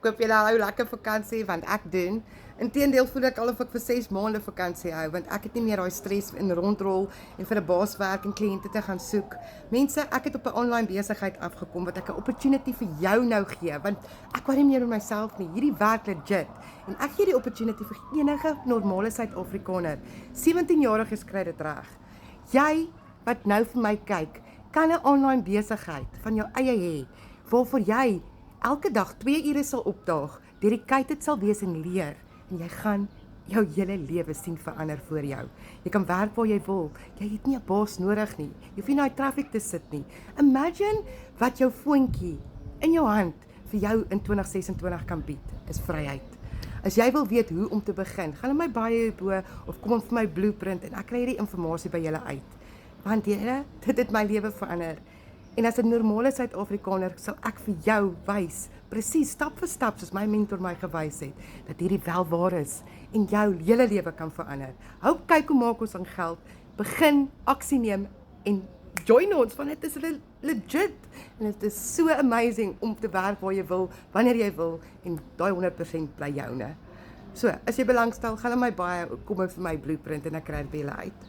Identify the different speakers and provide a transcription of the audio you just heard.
Speaker 1: Koop julle hou lekker vakansie want ek doen. Inteendeel voel ek al of ek vir 6 maande vakansie hou want ek het nie meer daai stres in rondrol en vir 'n baas werk en kliënte te gaan soek. Mense, ek het op 'n online besigheid afgekom wat ek 'n opportunity vir jou nou gee want ek worry nie meer oor myself nie. Hierdie werk legit en ek gee die opportunity vir enige normale Suid-Afrikaner. 17-jariges kry dit reg. Jy wat nou vir my kyk, kan 'n online besigheid van jou eie hê waarvoor jy elke dag 2 ure sal opdaag, dedicated sal wees en leer en jy gaan jou hele lewe sien verander voor jou. Jy kan werk waar jy wil. Jy het nie 'n baas nodig nie. Jy hoef nie in daai traffic te sit nie. Imagine wat jou foontjie in jou hand vir jou in 2026 kan bied. Is vryheid. As jy wil weet hoe om te begin, gaan na my bio bo of kom vir my blueprint en ek kry hierdie inligting by julle uit. Want julle, dit het my lewe verander. En as 'n normale Suid-Afrikaner sal ek vir jou wys, presies stap vir stap soos my mentor my gewys het, dat hierdie wel waar is en jou hele lewe kan verander. Hou kyk hoe maak ons aan geld, begin aksie neem en join ons want dit is legit en dit is so amazing om te werk waar jy wil, wanneer jy wil en daai 100% bly joune. So, as jy belangstel, gaan na my bio, kom vir my blueprint en ek kry dit by julle uit.